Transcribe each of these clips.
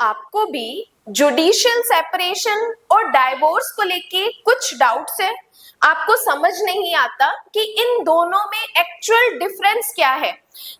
आपको भी judicial separation और डाइवोर्स को लेके कुछ डाउट्स है? आपको समझ नहीं आता कि इन दोनों में एक्चुअल डिफरेंस क्या है?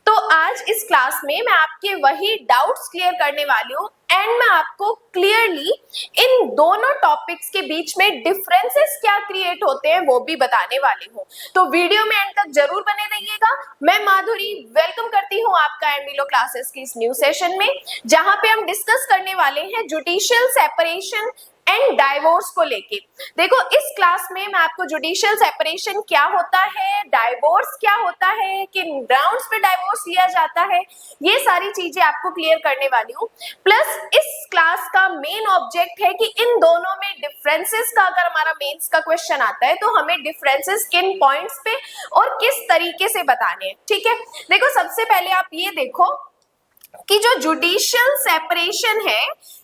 तो आज इस क्लास में मैं आपके वही डाउट्स क्लियर करने वाली हूँ एंड मैं आपको क्लियरली इन दोनों टॉपिक्स के बीच में डिफरेंसेस क्या क्रिएट होते हैं वो भी बताने वाली हूँ। तो वीडियो में एंड तक जरूर बने रहिएगा। मैं माधुरी वेलकम करती हूँ आपका एंड क्लासेस की इस न्यू सेशन में, जहां पे हम डिस्कस करने वाले हैं जुडिशियल सेपरेशन एंड डाइवोर्स को लेके। देखो, इस क्लास में मैं आपको जुडिशियल सेपरेशन क्या होता है, डाइवोर्स क्या होता है, किन ग्राउंड्स पे डाइवोर्स लिया जाता है, ये सारी चीजें आपको क्लियर करने वाली हूँ। प्लस इस क्लास का मेन ऑब्जेक्ट है कि इन दोनों में डिफरेंसेस का अगर हमारा मेंस का क्वेश्चन आता है तो हमें डिफरेंसेस किन पॉइंट्स पे और किस तरीके से बताने हैं। ठीक है, देखो सबसे पहले आप ये देखो कि जो जुडिशियल सेपरेशन है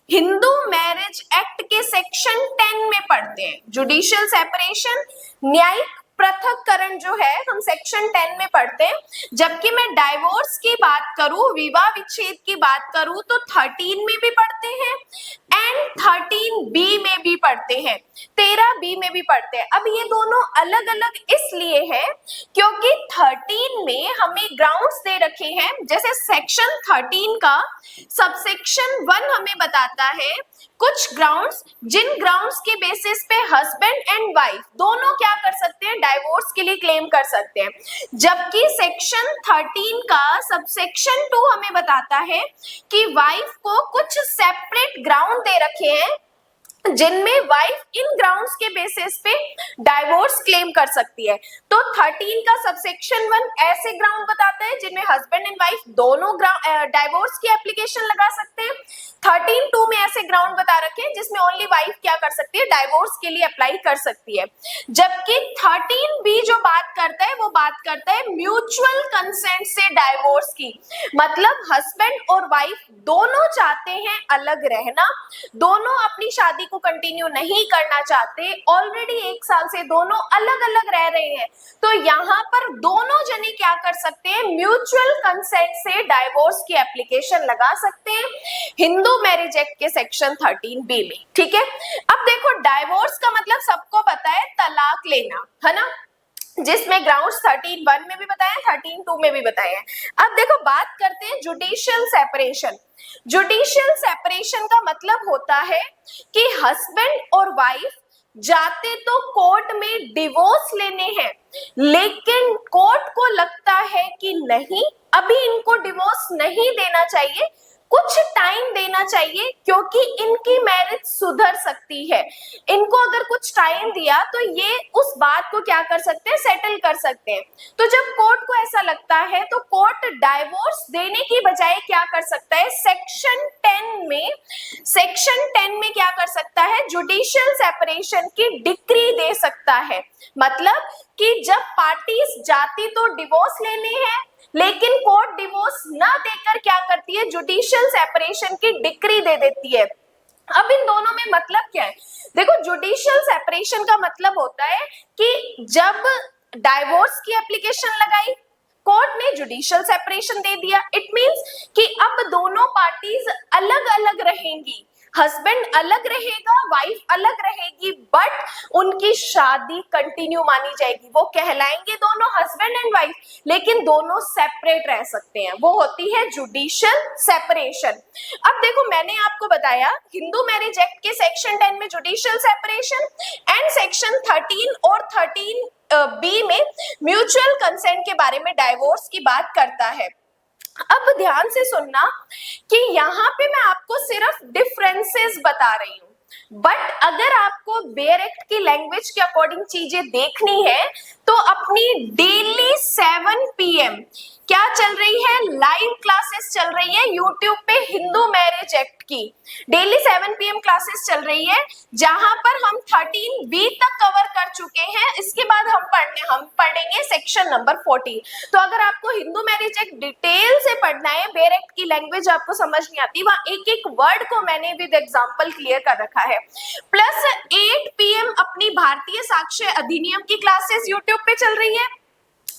हिंदू मैरिज एक्ट के सेक्शन 10 में पढ़ते हैं। जुडिशियल सेपरेशन, न्यायिक पृथक्करण जो है हम सेक्शन 10 में पढ़ते हैं, जबकि मैं डाइवोर्स की बात करूं, विवाह विच्छेद की बात करूं तो 13 में भी पढ़ते हैं एंड 13B में भी पढ़ते हैं, 13B में भी पढ़ते हैं। अब ये दोनों अलग अलग इसलिए है क्योंकि 13 में हमें ग्राउंड्स दे रखे हैं। जैसे सेक्शन 13 का सबसेक्शन 1 हमें बताता है कुछ ग्राउंड्स, जिन ग्राउंड्स के बेसिस पे हस्बैंड एंड वाइफ दोनों क्या कर सकते हैं, डाइवोर्स के लिए क्लेम कर सकते हैं। जबकि सेक्शन 13 का सबसेक्शन 2 हमें बताता है कि वाइफ को कुछ सेपरेट ग्राउंड दे रखे हैं जिनमें वाइफ इन ग्राउंड्स के बेसिस पे डाइवोर्स क्लेम कर सकती है। तो 13 का सबसेक्शन 1 ऐसे ग्राउंड बताता है जिनमें हस्बैंड एंड वाइफ दोनों डाइवोर्स की एप्लीकेशन लगा सकते हैं। 13(2) में ऐसे ग्राउंड बता रखे हैं जिसमें ओनली वाइफ क्या कर सकती है, डाइवोर्स के लिए अप्लाई कर सकती है। जबकि 13B जो बात करता है वो बात करता है म्यूचुअल कंसेंट से डाइवोर्स की। मतलब हस्बैंड और वाइफ दोनों चाहते हैं अलग रहना, दोनों अपनी शादी को कंटिन्यू नहीं करना चाहते, ऑलरेडी 1 साल से दोनों अलग अलग रह रहे हैं, तो यहाँ पर दोनों जने क्या कर सकते हैं, म्यूचुअल कंसेंट से डाइवोर्स की एप्लीकेशन लगा सकते हैं हिंदू मैरिज एक्ट के सेक्शन 13B में। ठीक है, अब देखो डाइवोर्स का मतलब सबको पता है तलाक लेना, है ना, जिसमें ग्राउंड्स 13(1) में भी बताया, 13(2) में भी बताया है। अब देखो बात करते हैं जुडिशियल सेपरेशन। जुडिशियल सेपरेशन का मतलब होता है कि हस्बैंड और वाइफ जाते तो कोर्ट में डिवोर्स लेने हैं, लेकिन कोर्ट को लगता है कि नहीं, अभी इनको डिवोर्स नहीं देना चाहिए, कुछ टाइम देना चाहिए क्योंकि इनकी मैरिज सुधर सकती है। इनको अगर कुछ टाइम दिया तो ये उस बात को क्या कर सकते हैं, सेटल कर सकते हैं। तो जब कोर्ट को ऐसा लगता है तो कोर्ट डाइवोर्स देने की बजाय क्या कर सकता है, सेक्शन 10 में क्या कर सकता है, जुडिशियल सेपरेशन की डिक्री दे सकता है। मतलब कि जब पार्टीज जाती तो डिवोर्स लेने हैं, लेकिन कोर्ट डिवोर्स ना देकर क्या करती है, जुडिशियल सेपरेशन की डिक्री दे देती है। अब इन दोनों में मतलब क्या है, देखो जुडिशियल सेपरेशन का मतलब होता है कि जब डाइवोर्स की एप्लीकेशन लगाई, कोर्ट ने जुडिशियल सेपरेशन दे दिया, इट मींस कि अब दोनों पार्टीज अलग अलग रहेंगी, हस्बैंड अलग रहेगा, वाइफ अलग रहेगी, बट उनकी शादी कंटिन्यू मानी जाएगी। वो कहलाएंगे दोनों हस्बैंड एंड वाइफ, लेकिन दोनों सेपरेट रह सकते हैं, वो होती है जुडिशियल सेपरेशन। अब देखो मैंने आपको बताया हिंदू मैरिज एक्ट के सेक्शन 10 में जुडिशियल सेपरेशन एंड सेक्शन 13 और 13B में म्यूचुअल कंसेंट के बारे में डाइवोर्स की बात करता है। अब ध्यान से सुनना कि यहाँ पे मैं आपको सिर्फ डिफरेंसेस बता रही हूँ, बट अगर आपको बेयर एक्ट की लैंग्वेज के अकॉर्डिंग चीजें देखनी है तो अपनी डेली 7 PM क्या चल रही है, लाइव क्लासेस चल रही है यूट्यूब पे हिंदू मैरिज एक्ट की। डेली 7 PM क्लासेस चल रही है जहां पर हम 13B तक कवर कर चुके हैं। इसके बाद हम पढ़ेंगे सेक्शन नंबर 14। तो अगर आपको हिंदू मैरिज एक्ट डिटेल से पढ़ना है, बेयर एक्ट की लैंग्वेज आपको समझ नहीं आती, वहां एक एक वर्ड को मैंने विद एग्जांपल क्लियर कर रखा है। प्लस 8 PM अपनी भारतीय साक्ष्य अधिनियम की क्लासेस यूट्यूब पे चल रही है।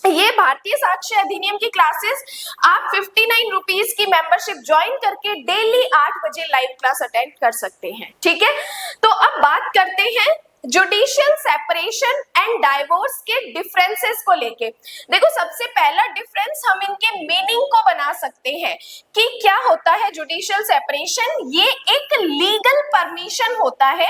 ये भारतीय साक्ष्य अधिनियम की क्लासेस आप 59 रुपीज की मेंबरशिप ज्वाइन करके डेली 8 बजे लाइव क्लास अटेंड कर सकते हैं। ठीक है, तो अब बात करते हैं जुडिशियल सेपरेशन एंड डाइवोर्स के डिफरेंसेस को लेके। देखो, सबसे पहला डिफरेंस हम इनके मीनिंग को बना सकते हैं कि क्या होता है जुडिशियल सेपरेशन। ये एक लीगल परमिशन होता है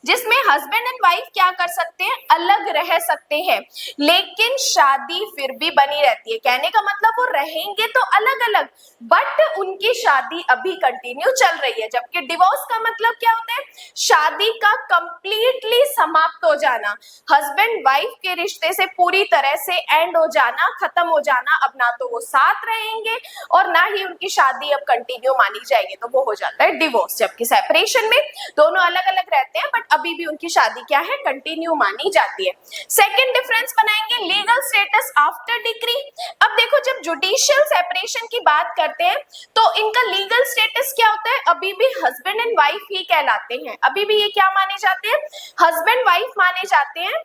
जिसमें हस्बैंड एंड वाइफ क्या कर सकते हैं, अलग रह सकते हैं, लेकिन शादी फिर भी बनी रहती है। कहने का मतलब वो रहेंगे तो अलग अलग, बट उनकी शादी अभी कंटिन्यू चल रही है। जबकि डिवोर्स का मतलब क्या होता है, शादी का कंप्लीटली समाप्त हो जाना, हस्बैंड वाइफ के रिश्ते से पूरी तरह से एंड हो जाना, खत्म हो जाना। अब ना तो वो साथ रहेंगे और ना ही उनकी शादी अब कंटिन्यू मानी जाएगी, तो वो हो जाता है डिवोर्स। जबकि सेपरेशन में दोनों अलग अलग रहते हैं बट अभी भी उनकी शादी क्या है, कंटिन्यू मानी जाती है। सेकंड डिफरेंस बनाएंगे लीगल स्टेटस आफ्टर डिक्री। अब देखो, जब जुडिशियल सेपरेशन की बात करते हैं तो इनका लीगल स्टेटस क्या होता है, अभी भी हस्बैंड एंड वाइफ ही कहलाते हैं। अभी भी ये क्या माने जाते हैं, हस्बैंड वाइफ माने जाते हैं।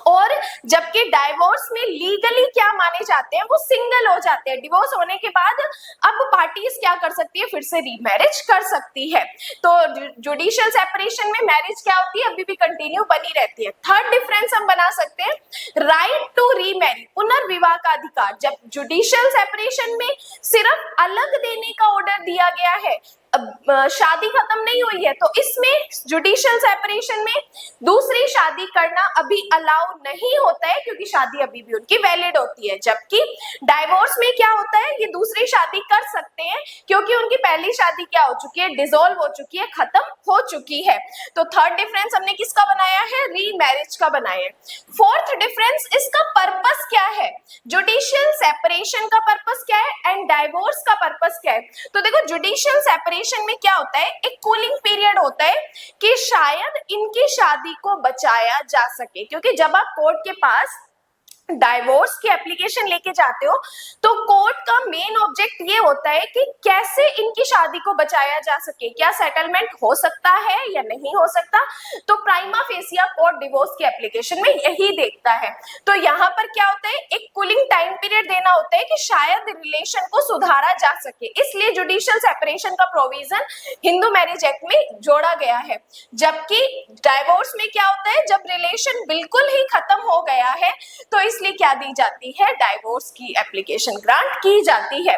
और जबकि डाइवोर्स में लीगली क्या माने जाते हैं, वो सिंगल हो जाते हैं। डिवोर्स होने के बाद अब पार्टीज क्या कर सकती है, फिर से रीमैरिज कर सकती है। तो जुडिशियल सेपरेशन में मैरिज क्या होती है, अभी भी कंटिन्यू बनी रहती है। थर्ड डिफरेंस हम बना सकते हैं राइट टू रीमैरी, पुनर्विवाह का अधिकार। जब जुडिशियल सेपरेशन में सिर्फ अलग देने का ऑर्डर दिया गया है, शादी खत्म नहीं हुई है, तो इसमें जुडिशियल सेपरेशन में दूसरी शादी करना अभी अलाउ नहीं होता है क्योंकि शादी अभी भी उनकी वैलिड होती है। जबकि डाइवोर्स में क्या होता है, ये दूसरी शादी कर सकते हैं क्योंकि उनकी पहली शादी क्या हो चुकी है, डिसॉल्व हो चुकी है, खत्म हो चुकी है। तो थर्ड डिफरेंस हमने किसका बनाया है, रीमैरिज का बनाया है। फोर्थ डिफरेंस, इसका पर्पस क्या है, जुडिशियल सेपरेशन का पर्पस क्या है एंड डाइवोर्स का पर्पस क्या है। तो देखो, जुडिशियल सेपरेशन में क्या होता है, एक कूलिंग पीरियड होता है कि शायद इनकी शादी को बचाया जा सके। क्योंकि जब आप कोर्ट के पास डाइवोर्स की एप्लीकेशन लेके जाते हो तो कोर्ट का मेन ऑब्जेक्ट ये होता है कि कैसे इनकी शादी को बचाया जा सके, क्या सेटलमेंट हो सकता है या नहीं हो सकता। तो प्राइमा फेसिया कोर्ट डिवोर्स की एप्लीकेशन में यही देखता है। तो यहाँ पर क्या होता है, एक कूलिंग टाइम पीरियड देना होता है कि शायद रिलेशन को सुधारा जा सके, इसलिए जुडिशियल सेपरेशन का प्रोविजन हिंदू मैरिज एक्ट में जोड़ा गया है। जबकि डाइवोर्स में क्या होता है, जब रिलेशन बिल्कुल ही खत्म हो गया है तो इसलिए क्या दी जाती है, डाइवोर्स की एप्लीकेशन ग्रांट की जाती है।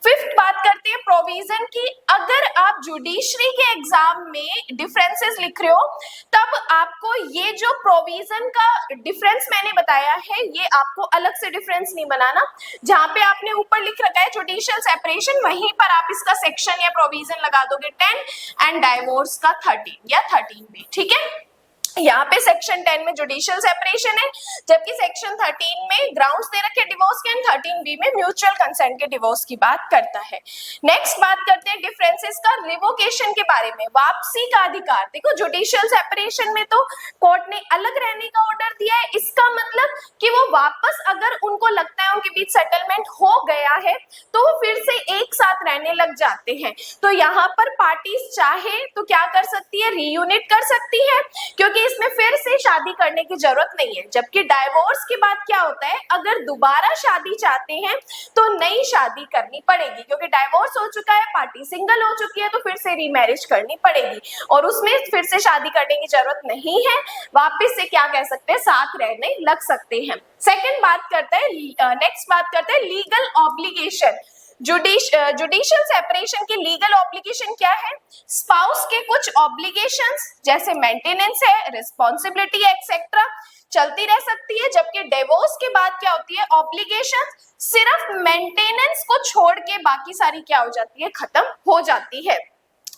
फिफ्थ बात करते हैं प्रोविजन की। अगर आप जुडिशरी के एग्जाम में डिफरेंसेस लिख रहे हो तब आपको ये जो प्रोविजन का डिफरेंस मैंने बताया है, ये आपको अलग से डिफरेंस नहीं बनाना। जहां पे आपने ऊपर लिख रखा है जुडिशियल सेपरेशन, वहीं पर आप इसका सेक्शन या प्रोविजन लगा दोगे 10 एंड डाइवोर्स का 13 या 13 में। ठीक है, यहाँ पे सेक्शन 10 में जुडिशियल सेपरेशन है, जबकि सेक्शन 13 में ग्राउंड्स दे रखे डिवोर्स के एंड 13B में म्यूचुअल कंसेंट के डिवोर्स की बात करता है। नेक्स्ट बात करते हैं डिफरेंसेस का रिवोकेशन के बारे में, वापसी का अधिकार। देखो, जुडिशियल सेपरेशन में तो कोर्ट ने अलग रहने का ऑर्डर दिया है, इसका मतलब कि वो वापस अगर उनको लगता है उनके बीच सेटलमेंट हो गया है तो वो फिर से एक साथ रहने लग जाते हैं। तो यहाँ पर पार्टीज चाहे तो क्या कर सकती है, रीयूनिट कर सकती है क्योंकि इसमें फिर से शादी करने की जरूरत नहीं है। जबकि डाइवोर्स के बाद क्या होता है, अगर दोबारा शादी चाहते हैं तो नई शादी करनी पड़ेगी क्योंकि डाइवोर्स हो चुका है, पार्टी सिंगल हो चुकी है, तो फिर से रीमैरिज करनी पड़ेगी और उसमें फिर से शादी करने की जरूरत नहीं है, वापस से क्या कह सकते हैं, साथ रहने लग सकते हैं। सेकंड बात करते हैं, नेक्स्ट बात करते हैं लीगल ऑब्लिगेशन। जुडिशियल सेपरेशन की लीगल ऑब्लिगेशन क्या है, स्पाउस के कुछ ऑब्लिगेशंस जैसे मेंटेनेंस है, रिस्पॉन्सिबिलिटी एक्सेट्रा चलती रह सकती है। जबकि डिवोर्स के बाद क्या होती है, ऑब्लिगेशन सिर्फ मेंटेनेंस को छोड़ के बाकी सारी क्या हो जाती है, खत्म हो जाती है।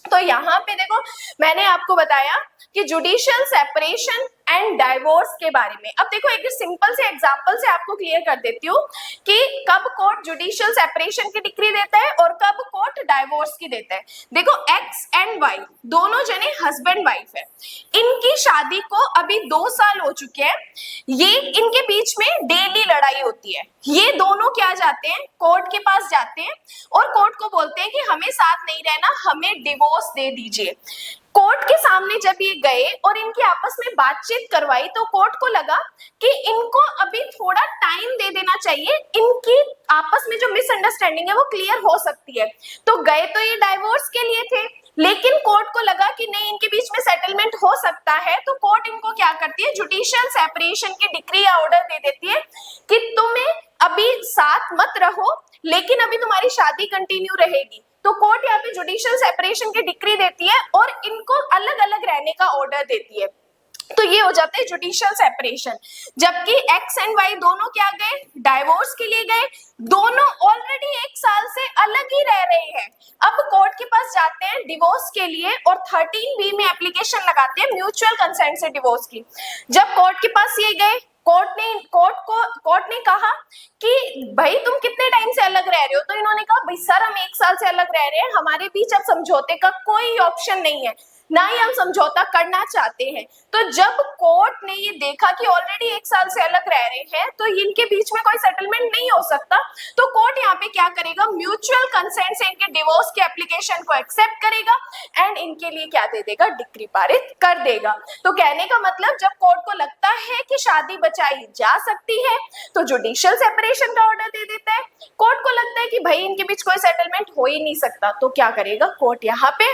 तो यहाँ पे देखो, मैंने आपको बताया कि जुडिशियल सेपरेशन एंड डाइवोर्स के बारे में। अब देखो, एक सिंपल से एग्जांपल से आपको क्लियर कर देती हूँ कि कब कोर्ट जुडिशियल सेपरेशन की डिक्री देता है और कब कोर्ट डाइवोर्स की देता है। देखो, एक्स एंड वाई दोनों जने हस्बैंड वाइफ है, इनकी शादी को अभी 2 साल हो चुके हैं, ये इनके बीच में डेली लड़ाई होती है, ये दोनों क्या जाते हैं, कोर्ट के पास जाते हैं और कोर्ट को बोलते हैं कि हमें साथ नहीं रहना, हमें डिवोर्स दे दीजिए। कोर्ट के सामने जब ये गए और इनकी आपस में बातचीत करवाई तो कोर्ट को लगा कि इनको अभी थोड़ा टाइम दे देना चाहिए, इनकी आपस में जो मिसअंडरस्टैंडिंग है वो क्लियर हो सकती है। तो गए तो ये डाइवोर्स के लिए थे, लेकिन कोर्ट को लगा कि नहीं, इनके बीच में सेटलमेंट हो सकता है, तो कोर्ट इनको क्या करती है, जुडिशियल सेपरेशन की डिक्री या ऑर्डर दे देती है कि तुम्हें अभी साथ मत रहो, लेकिन अभी तुम्हारी शादी कंटिन्यू रहेगी। तो कोर्ट यहाँ पे जुडिशियल सेपरेशन की डिक्री देती है और इनको अलग अलग रहने का ऑर्डर देती है। तो ये हो जाता है जुडिशियल सेपरेशन। जबकि एक्स एंड वाई दोनों क्या गए, डाइवोर्स के लिए गए, दोनों ऑलरेडी 1 साल से अलग ही रह रहे हैं। अब कोर्ट के पास जाते हैं डिवोर्स के लिए और 13B में एप्लीकेशन लगाते हैं म्यूचुअल कंसेंट से डिवोर्स की। जब कोर्ट के पास ये गए, कोर्ट ने कहा कि भाई तुम कितने टाइम से अलग रह रहे हो, तो इन्होंने कहा भाई सर हम 1 साल से अलग रह रहे हैं, हमारे बीच अब समझौते का कोई ऑप्शन नहीं है, ना ही हम समझौता करना चाहते हैं। तो जब कोर्ट ने ये देखा कि ऑलरेडी 1 साल से अलग रह रहे हैं तो इनके बीच में कोई सेटलमेंट नहीं हो सकता, तो कोर्ट यहाँ पे क्या करेगा, म्यूचुअल कंसेंट से इनके डिवोर्स के एप्लीकेशन को एक्सेप्ट करेगा एंड इनके लिए क्या दे देगा, डिक्री पारित कर देगा। तो कहने का मतलब जब कोर्ट को लगता है कि शादी बचाई जा सकती है तो जुडिशियल सेपरेशन का ऑर्डर दे देता है। कोर्ट को लगता है कि भाई इनके बीच कोई सेटलमेंट हो ही नहीं सकता, तो क्या करेगा, कोर्ट यहाँ पे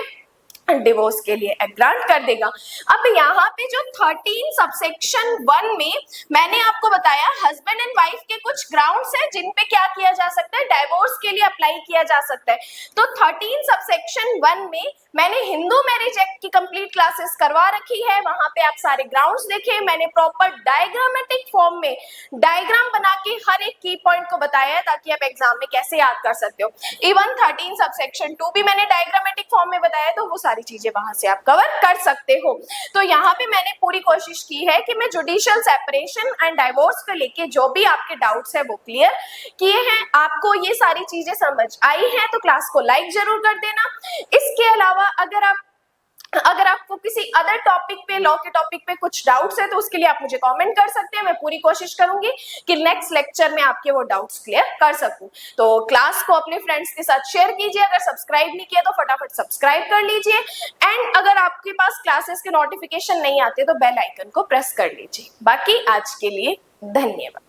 डिवोर्स के लिए ग्रांट कर देगा। अब यहाँ पे जो 13 सबसेक्शन 1 में मैंने आपको बताया हस्बैंड एंड वाइफ के कुछ ग्राउंड्स हैं जिन पे क्या किया जा सकता है, डाइवोर्स के लिए अप्लाई किया जा सकता है। तो 13 सबसेक्शन 1 में मैंने हिंदू मैरिज एक्ट की कंप्लीट क्लासेस करवा रखी है, वहां पे आप सारे ग्राउंड्स देखे, मैंने प्रॉपर डायग्रामेटिक फॉर्म में डायग्राम बना के हर एक की पॉइंट को बताया है ताकि आप एग्जाम में कैसे याद कर सकते हो। इवन 13 सबसेक्शन 2 भी मैंने डायग्रामेटिक फॉर्म में बताया, तो वो सारी चीजें वहां से आप कवर कर सकते हो। तो यहाँ पे मैंने पूरी कोशिश की है कि मैं जुडिशियल सेपरेशन एंड डाइवोर्स को लेके जो भी आपके डाउट्स है वो क्लियर किए हैं। आपको ये सारी चीजें समझ आई हैं तो क्लास को लाइक जरूर कर देना। इसके अलावा अगर आपको किसी अदर टॉपिक पे, लॉ के टॉपिक पे कुछ डाउट्स है तो उसके लिए आप मुझे कमेंट कर सकते हैं। मैं पूरी कोशिश करूंगी कि नेक्स्ट लेक्चर में आपके वो डाउट्स क्लियर कर सकूं। तो क्लास को अपने फ्रेंड्स के साथ शेयर कीजिए, अगर सब्सक्राइब नहीं किया तो फटाफट सब्सक्राइब कर लीजिए एंड अगर आपके पास क्लासेस के नोटिफिकेशन नहीं आते तो बेल आइकन को प्रेस कर लीजिए। बाकी आज के लिए धन्यवाद।